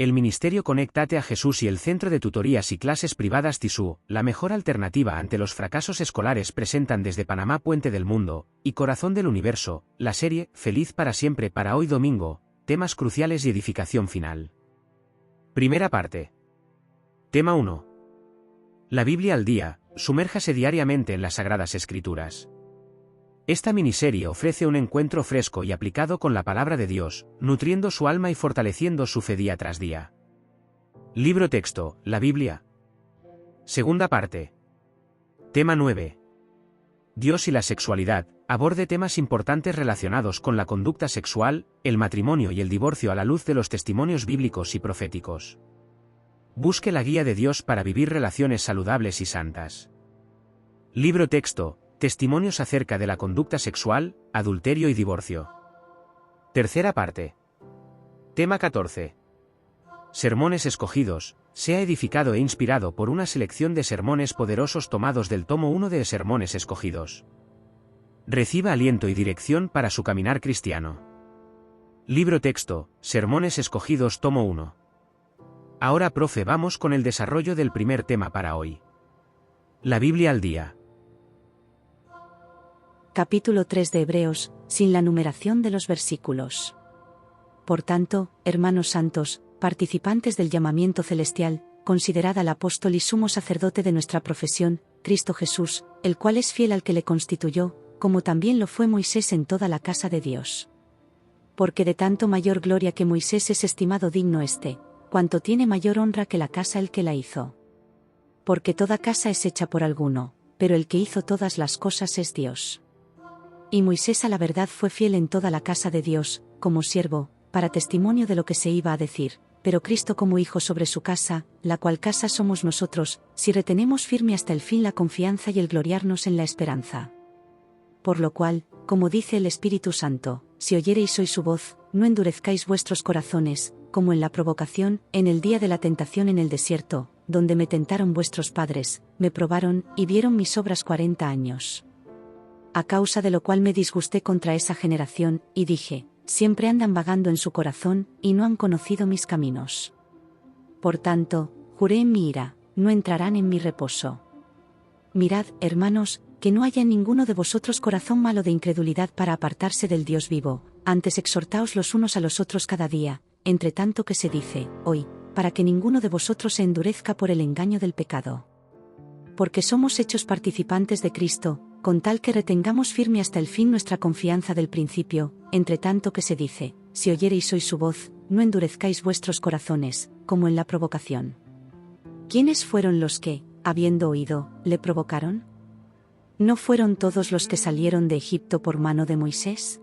El Ministerio Conéctate a Jesús y el Centro de Tutorías y Clases Privadas TISU, la mejor alternativa ante los fracasos escolares, presentan desde Panamá Puente del Mundo y Corazón del Universo, la serie Feliz para siempre para hoy domingo, temas cruciales y edificación final. Primera parte. Tema 1. La Biblia al día, sumérjase diariamente en las Sagradas Escrituras. Esta miniserie ofrece un encuentro fresco y aplicado con la palabra de Dios, nutriendo su alma y fortaleciendo su fe día tras día. Libro texto, la Biblia. Segunda parte. Tema 9. Dios y la sexualidad, aborde temas importantes relacionados con la conducta sexual, el matrimonio y el divorcio a la luz de los testimonios bíblicos y proféticos. Busque la guía de Dios para vivir relaciones saludables y santas. Libro texto, testimonios acerca de la conducta sexual, adulterio y divorcio. Tercera parte. Tema 14. Sermones escogidos, sea edificado e inspirado por una selección de sermones poderosos tomados del tomo 1 de Sermones Escogidos. Reciba aliento y dirección para su caminar cristiano. Libro texto, Sermones Escogidos tomo 1. Ahora, profe, vamos con el desarrollo del primer tema para hoy. La Biblia al día. Capítulo 3 de Hebreos, sin la numeración de los versículos. Por tanto, hermanos santos, participantes del llamamiento celestial, considerad al apóstol y sumo sacerdote de nuestra profesión, Cristo Jesús, el cual es fiel al que le constituyó, como también lo fue Moisés en toda la casa de Dios. Porque de tanto mayor gloria que Moisés es estimado digno cuanto tiene mayor honra que la casa el que la hizo. Porque toda casa es hecha por alguno, pero el que hizo todas las cosas es Dios. Y Moisés a la verdad fue fiel en toda la casa de Dios, como siervo, para testimonio de lo que se iba a decir, pero Cristo como hijo sobre su casa, la cual casa somos nosotros, si retenemos firme hasta el fin la confianza y el gloriarnos en la esperanza. Por lo cual, como dice el Espíritu Santo, si oyereis hoy su voz, no endurezcáis vuestros corazones, como en la provocación, en el día de la tentación en el desierto, donde me tentaron vuestros padres, me probaron, y vieron mis obras 40 años. A causa de lo cual me disgusté contra esa generación, y dije, siempre andan vagando en su corazón, y no han conocido mis caminos. Por tanto, juré en mi ira, no entrarán en mi reposo. Mirad, hermanos, que no haya en ninguno de vosotros corazón malo de incredulidad para apartarse del Dios vivo, antes exhortaos los unos a los otros cada día, entre tanto que se dice, hoy, para que ninguno de vosotros se endurezca por el engaño del pecado. Porque somos hechos participantes de Cristo, con tal que retengamos firme hasta el fin nuestra confianza del principio, entre tanto que se dice, si oyereis hoy su voz, no endurezcáis vuestros corazones, como en la provocación. ¿Quiénes fueron los que, habiendo oído, le provocaron? ¿No fueron todos los que salieron de Egipto por mano de Moisés?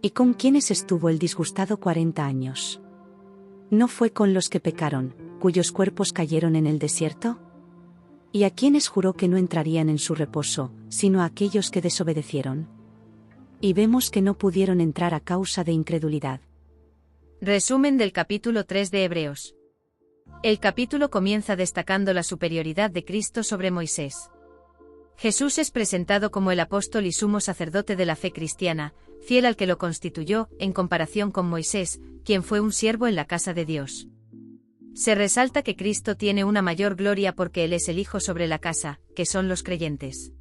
¿Y con quiénes estuvo el disgustado 40 años? ¿No fue con los que pecaron, cuyos cuerpos cayeron en el desierto? ¿Y a quiénes juró que no entrarían en su reposo, sino a aquellos que desobedecieron? Y vemos que no pudieron entrar a causa de incredulidad. Resumen del capítulo 3 de Hebreos. El capítulo comienza destacando la superioridad de Cristo sobre Moisés. Jesús es presentado como el apóstol y sumo sacerdote de la fe cristiana, fiel al que lo constituyó, en comparación con Moisés, quien fue un siervo en la casa de Dios. Se resalta que Cristo tiene una mayor gloria porque Él es el Hijo sobre la casa, que son los creyentes.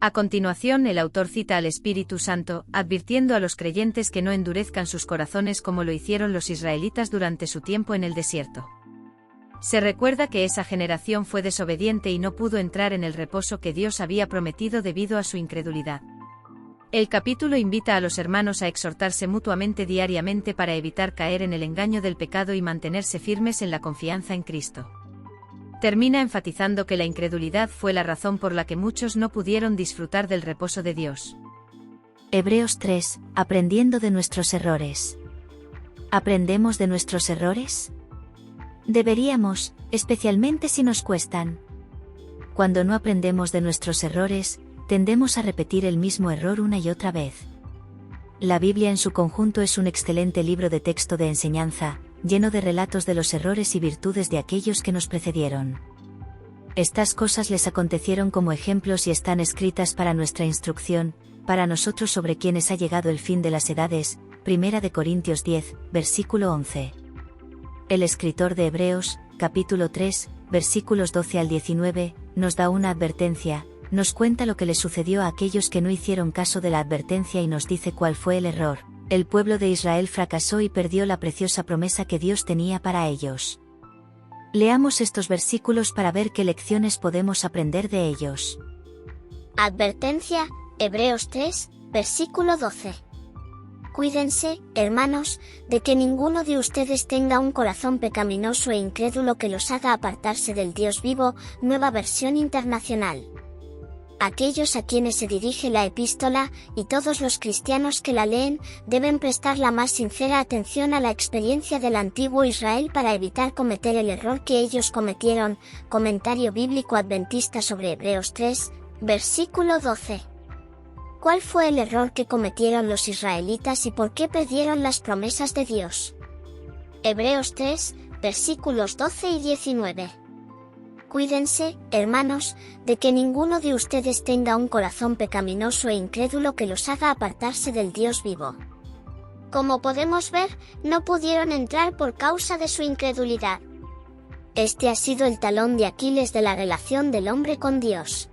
A continuación, el autor cita al Espíritu Santo, advirtiendo a los creyentes que no endurezcan sus corazones como lo hicieron los israelitas durante su tiempo en el desierto. Se recuerda que esa generación fue desobediente y no pudo entrar en el reposo que Dios había prometido debido a su incredulidad. El capítulo invita a los hermanos a exhortarse mutuamente diariamente para evitar caer en el engaño del pecado y mantenerse firmes en la confianza en Cristo. Termina enfatizando que la incredulidad fue la razón por la que muchos no pudieron disfrutar del reposo de Dios. Hebreos 3, aprendiendo de nuestros errores. ¿Aprendemos de nuestros errores? Deberíamos, especialmente si nos cuestan. Cuando no aprendemos de nuestros errores, tendemos a repetir el mismo error una y otra vez. La Biblia en su conjunto es un excelente libro de texto de enseñanza, lleno de relatos de los errores y virtudes de aquellos que nos precedieron. Estas cosas les acontecieron como ejemplos y están escritas para nuestra instrucción, para nosotros sobre quienes ha llegado el fin de las edades. 1 Corintios 10, versículo 11. El escritor de Hebreos, capítulo 3, versículos 12 al 19, nos da una advertencia, nos cuenta lo que le sucedió a aquellos que no hicieron caso de la advertencia y nos dice cuál fue el error. El pueblo de Israel fracasó y perdió la preciosa promesa que Dios tenía para ellos. Leamos estos versículos para ver qué lecciones podemos aprender de ellos. Advertencia, Hebreos 3, versículo 12. Cuídense, hermanos, de que ninguno de ustedes tenga un corazón pecaminoso e incrédulo que los haga apartarse del Dios vivo, Nueva Versión Internacional. Aquellos a quienes se dirige la epístola, y todos los cristianos que la leen, deben prestar la más sincera atención a la experiencia del antiguo Israel para evitar cometer el error que ellos cometieron. Comentario bíblico adventista sobre Hebreos 3, versículo 12. ¿Cuál fue el error que cometieron los israelitas y por qué perdieron las promesas de Dios? Hebreos 3, versículos 12 y 19. Cuídense, hermanos, de que ninguno de ustedes tenga un corazón pecaminoso e incrédulo que los haga apartarse del Dios vivo. Como podemos ver, no pudieron entrar por causa de su incredulidad. Este ha sido el talón de Aquiles de la relación del hombre con Dios.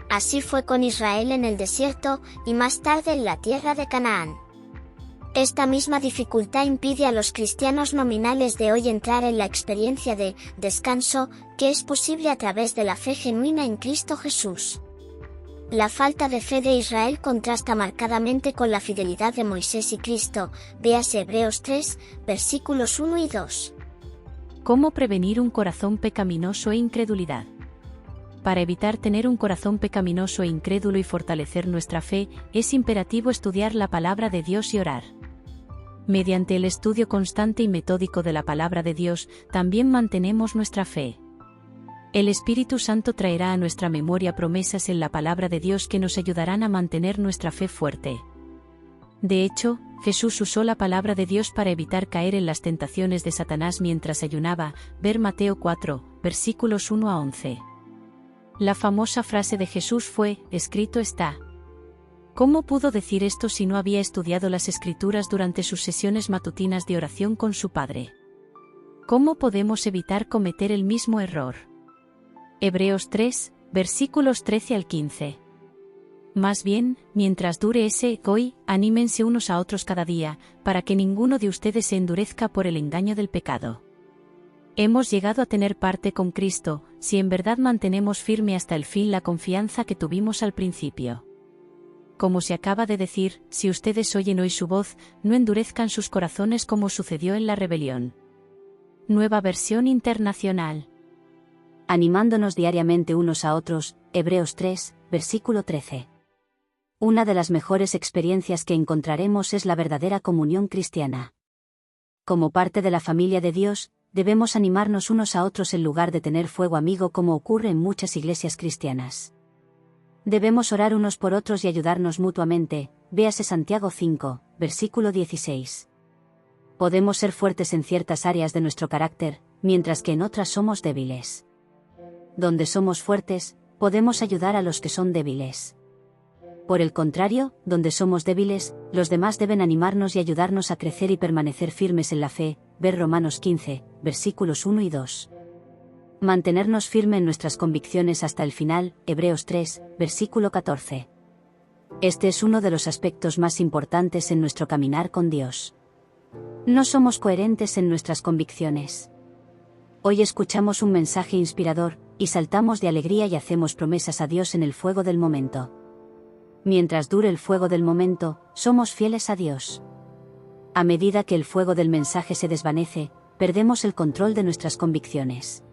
Así fue con Israel en el desierto, y más tarde en la tierra de Canaán. Esta misma dificultad impide a los cristianos nominales de hoy entrar en la experiencia de descanso, que es posible a través de la fe genuina en Cristo Jesús. La falta de fe de Israel contrasta marcadamente con la fidelidad de Moisés y Cristo, véase Hebreos 3, versículos 1 y 2. ¿Cómo prevenir un corazón pecaminoso e incredulidad? Para evitar tener un corazón pecaminoso e incrédulo y fortalecer nuestra fe, es imperativo estudiar la palabra de Dios y orar. Mediante el estudio constante y metódico de la palabra de Dios, también mantenemos nuestra fe. El Espíritu Santo traerá a nuestra memoria promesas en la palabra de Dios que nos ayudarán a mantener nuestra fe fuerte. De hecho, Jesús usó la palabra de Dios para evitar caer en las tentaciones de Satanás mientras ayunaba, ver Mateo 4, versículos 1 a 11. La famosa frase de Jesús fue, escrito está. ¿Cómo pudo decir esto si no había estudiado las Escrituras durante sus sesiones matutinas de oración con su Padre? ¿Cómo podemos evitar cometer el mismo error? Hebreos 3, versículos 13 al 15. Más bien, mientras dure ese hoy, anímense unos a otros cada día, para que ninguno de ustedes se endurezca por el engaño del pecado. Hemos llegado a tener parte con Cristo, si en verdad mantenemos firme hasta el fin la confianza que tuvimos al principio. Como se acaba de decir, si ustedes oyen hoy su voz, no endurezcan sus corazones como sucedió en la rebelión. Nueva Versión Internacional. Animándonos diariamente unos a otros, Hebreos 3, versículo 13. Una de las mejores experiencias que encontraremos es la verdadera comunión cristiana. Como parte de la familia de Dios, debemos animarnos unos a otros en lugar de tener fuego amigo como ocurre en muchas iglesias cristianas. Debemos orar unos por otros y ayudarnos mutuamente, véase Santiago 5, versículo 16. Podemos ser fuertes en ciertas áreas de nuestro carácter, mientras que en otras somos débiles. Donde somos fuertes, podemos ayudar a los que son débiles. Por el contrario, donde somos débiles, los demás deben animarnos y ayudarnos a crecer y permanecer firmes en la fe, ver Romanos 15, versículos 1 y 2. Mantenernos firme en nuestras convicciones hasta el final, Hebreos 3, versículo 14. Este es uno de los aspectos más importantes en nuestro caminar con Dios. No somos coherentes en nuestras convicciones. Hoy escuchamos un mensaje inspirador, y saltamos de alegría y hacemos promesas a Dios en el fuego del momento. Mientras dure el fuego del momento, somos fieles a Dios. A medida que el fuego del mensaje se desvanece, perdemos el control de nuestras convicciones.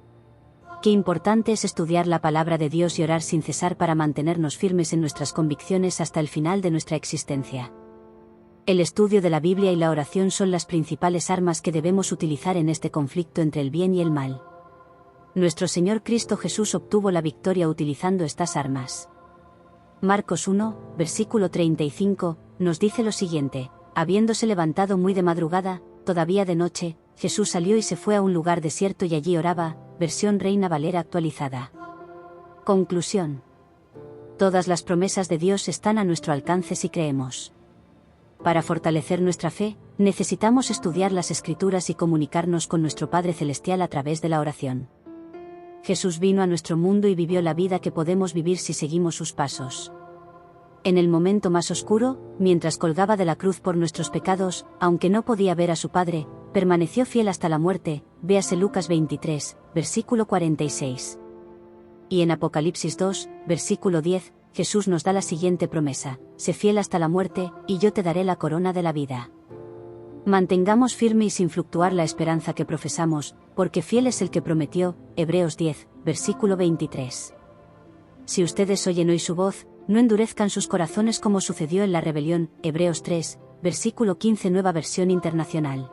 Qué importante es estudiar la palabra de Dios y orar sin cesar para mantenernos firmes en nuestras convicciones hasta el final de nuestra existencia. El estudio de la Biblia y la oración son las principales armas que debemos utilizar en este conflicto entre el bien y el mal. Nuestro Señor Cristo Jesús obtuvo la victoria utilizando estas armas. Marcos 1, versículo 35, nos dice lo siguiente: habiéndose levantado muy de madrugada, todavía de noche, Jesús salió y se fue a un lugar desierto y allí oraba, versión Reina Valera actualizada. Conclusión. Todas las promesas de Dios están a nuestro alcance si creemos. Para fortalecer nuestra fe, necesitamos estudiar las Escrituras y comunicarnos con nuestro Padre Celestial a través de la oración. Jesús vino a nuestro mundo y vivió la vida que podemos vivir si seguimos sus pasos. En el momento más oscuro, mientras colgaba de la cruz por nuestros pecados, aunque no podía ver a su Padre, permaneció fiel hasta la muerte, véase Lucas 23, versículo 46. Y en Apocalipsis 2, versículo 10, Jesús nos da la siguiente promesa: sé fiel hasta la muerte, y yo te daré la corona de la vida. Mantengamos firme y sin fluctuar la esperanza que profesamos, porque fiel es el que prometió, Hebreos 10, versículo 23. Si ustedes oyen hoy su voz, no endurezcan sus corazones como sucedió en la rebelión, Hebreos 3, versículo 15, Nueva Versión Internacional.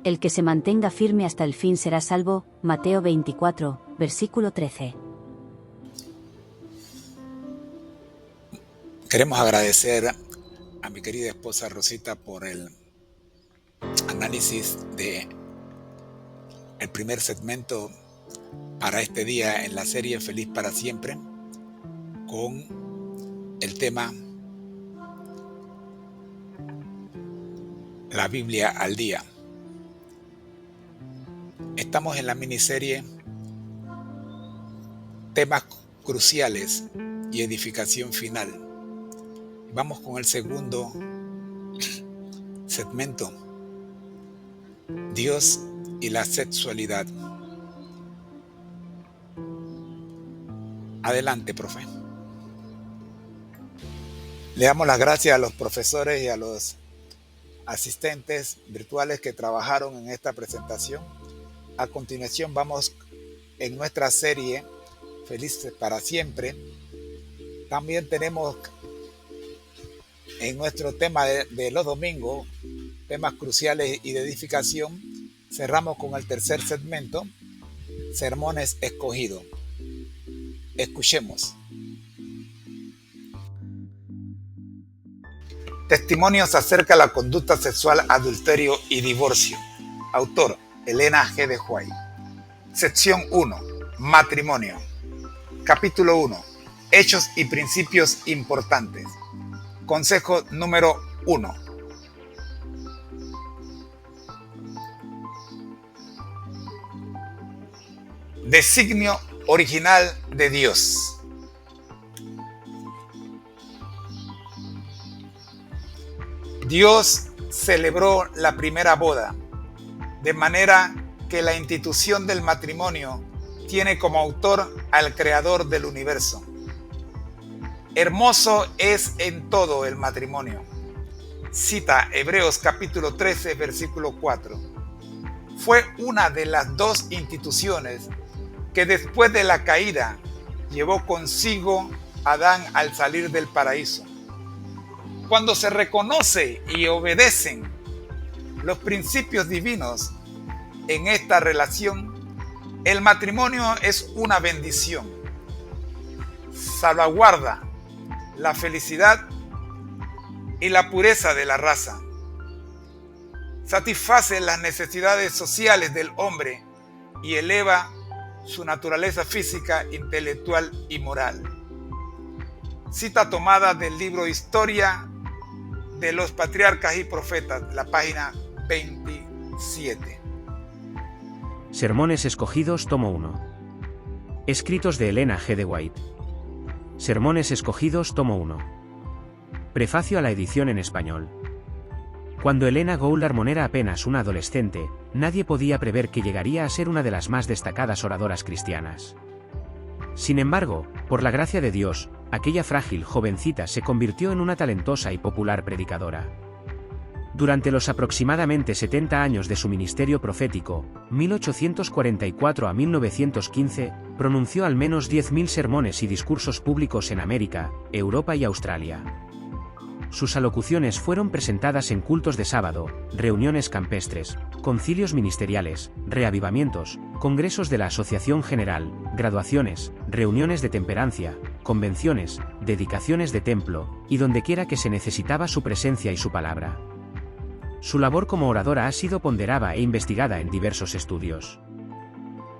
El que se mantenga firme hasta el fin será salvo, Mateo 24, versículo 13. Queremos agradecer a mi querida esposa Rosita por el análisis de el primer segmento para este día en la serie Feliz para Siempre, con el tema La Biblia al día. Estamos en la miniserie Temas cruciales y edificación final. Vamos con el segundo segmento, Dios y la sexualidad. Adelante, profe. Le damos las gracias a los profesores y a los asistentes virtuales que trabajaron en esta presentación. A continuación vamos en nuestra serie Felices para Siempre. También tenemos en nuestro tema de los domingos, temas cruciales y de edificación. Cerramos con el tercer segmento, Sermones Escogidos. Escuchemos. Testimonios acerca de la conducta sexual, adulterio y divorcio. Autor, Elena G. de White. Sección 1. Matrimonio. Capítulo 1. Hechos y principios importantes. Consejo número 1. Designio original de Dios. Dios celebró la primera boda, de manera que la institución del matrimonio tiene como autor al Creador del universo. Hermoso es en todo el matrimonio. Cita Hebreos capítulo 13, versículo 4. Fue una de las dos instituciones que después de la caída llevó consigo Adán al salir del paraíso. Cuando se reconoce y obedecen los principios divinos en esta relación, el matrimonio es una bendición. Salvaguarda la felicidad y la pureza de la raza. Satisface las necesidades sociales del hombre y eleva su naturaleza física, intelectual y moral. Cita tomada del libro Historia de los Patriarcas y Profetas, la página 27. Sermones Escogidos, tomo 1. Escritos de Elena G. de White. Sermones Escogidos, tomo 1. Prefacio a la edición en español. Cuando Elena Goldman era apenas una adolescente, nadie podía prever que llegaría a ser una de las más destacadas oradoras cristianas. Sin embargo, por la gracia de Dios, aquella frágil jovencita se convirtió en una talentosa y popular predicadora. Durante los aproximadamente 70 años de su ministerio profético, 1844 a 1915, pronunció al menos 10.000 sermones y discursos públicos en América, Europa y Australia. Sus alocuciones fueron presentadas en cultos de sábado, reuniones campestres, concilios ministeriales, reavivamientos, congresos de la Asociación General, graduaciones, reuniones de temperancia, convenciones, dedicaciones de templo, y dondequiera que se necesitaba su presencia y su palabra. Su labor como oradora ha sido ponderada e investigada en diversos estudios.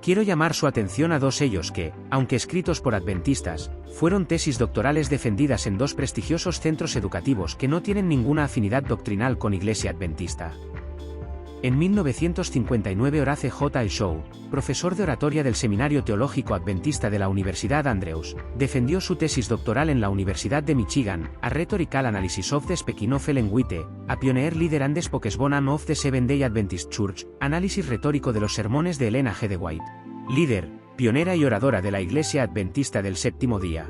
Quiero llamar su atención a dos sellos que, aunque escritos por adventistas, fueron tesis doctorales defendidas en dos prestigiosos centros educativos que no tienen ninguna afinidad doctrinal con Iglesia Adventista. En 1959 Horace J. Shaw, profesor de oratoria del Seminario Teológico Adventista de la Universidad Andrews, defendió su tesis doctoral en la Universidad de Michigan, A Rhetorical Analysis of the Speaking of Ellen White, a Pioneer Leader and Spokeswoman of the Seventh-day Adventist Church, análisis retórico de los sermones de Elena G. de White. Líder, pionera y oradora de la Iglesia Adventista del Séptimo Día.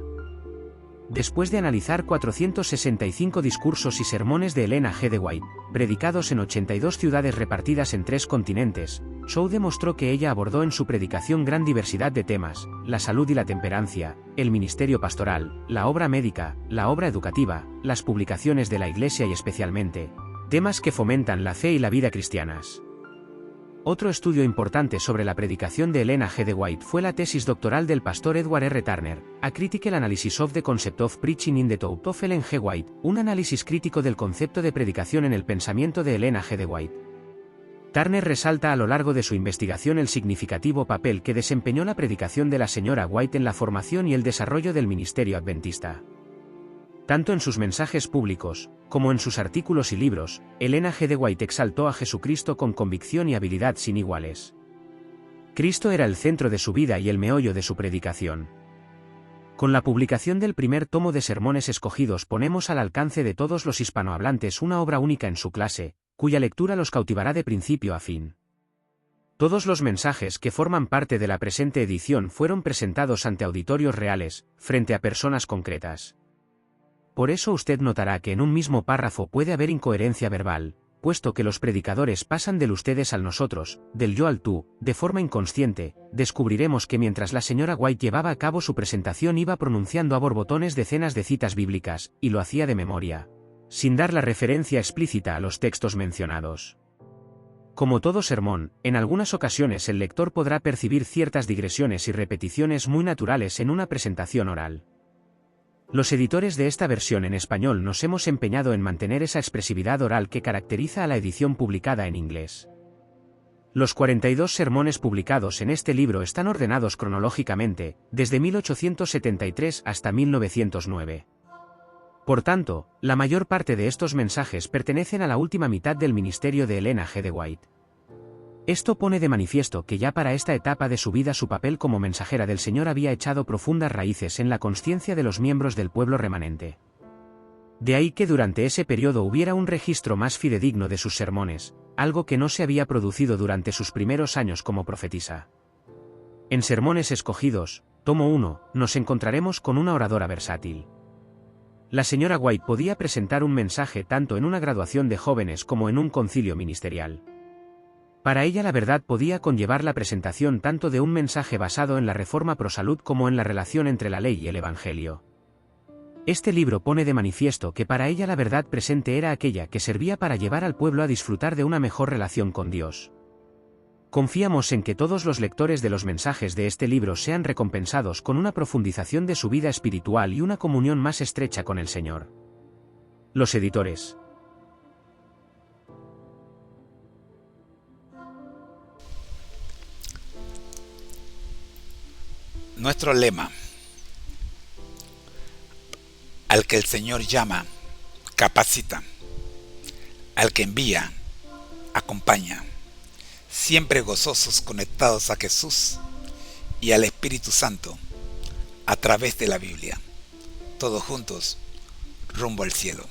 Después de analizar 465 discursos y sermones de Elena G. de White, predicados en 82 ciudades repartidas en 3 continentes, Shaw demostró que ella abordó en su predicación gran diversidad de temas: la salud y la temperancia, el ministerio pastoral, la obra médica, la obra educativa, las publicaciones de la Iglesia y especialmente, temas que fomentan la fe y la vida cristianas. Otro estudio importante sobre la predicación de Elena G. de White fue la tesis doctoral del pastor Edward R. Turner, A Critical Analysis of the Concept of Preaching in the Thought of Ellen G. White, un análisis crítico del concepto de predicación en el pensamiento de Elena G. de White. Turner resalta a lo largo de su investigación el significativo papel que desempeñó la predicación de la señora White en la formación y el desarrollo del ministerio adventista. Tanto en sus mensajes públicos, como en sus artículos y libros, Elena G. de White exaltó a Jesucristo con convicción y habilidad sin iguales. Cristo era el centro de su vida y el meollo de su predicación. Con la publicación del primer tomo de Sermones Escogidos ponemos al alcance de todos los hispanohablantes una obra única en su clase, cuya lectura los cautivará de principio a fin. Todos los mensajes que forman parte de la presente edición fueron presentados ante auditorios reales, frente a personas concretas. Por eso usted notará que en un mismo párrafo puede haber incoherencia verbal, puesto que los predicadores pasan del ustedes al nosotros, del yo al tú, de forma inconsciente. Descubriremos que mientras la señora White llevaba a cabo su presentación iba pronunciando a borbotones decenas de citas bíblicas, y lo hacía de memoria, sin dar la referencia explícita a los textos mencionados. Como todo sermón, en algunas ocasiones el lector podrá percibir ciertas digresiones y repeticiones muy naturales en una presentación oral. Los editores de esta versión en español nos hemos empeñado en mantener esa expresividad oral que caracteriza a la edición publicada en inglés. Los 42 sermones publicados en este libro están ordenados cronológicamente, desde 1873 hasta 1909. Por tanto, la mayor parte de estos mensajes pertenecen a la última mitad del ministerio de Elena G. de White. Esto pone de manifiesto que ya para esta etapa de su vida su papel como mensajera del Señor había echado profundas raíces en la consciencia de los miembros del pueblo remanente. De ahí que durante ese periodo hubiera un registro más fidedigno de sus sermones, algo que no se había producido durante sus primeros años como profetisa. En Sermones Escogidos, tomo 1, nos encontraremos con una oradora versátil. La señora White podía presentar un mensaje tanto en una graduación de jóvenes como en un concilio ministerial. Para ella la verdad podía conllevar la presentación tanto de un mensaje basado en la reforma pro salud como en la relación entre la ley y el evangelio. Este libro pone de manifiesto que para ella la verdad presente era aquella que servía para llevar al pueblo a disfrutar de una mejor relación con Dios. Confiamos en que todos los lectores de los mensajes de este libro sean recompensados con una profundización de su vida espiritual y una comunión más estrecha con el Señor. Los editores. Nuestro lema: al que el Señor llama, capacita; al que envía, acompaña. Siempre gozosos conectados a Jesús y al Espíritu Santo a través de la Biblia. Todos juntos, rumbo al cielo.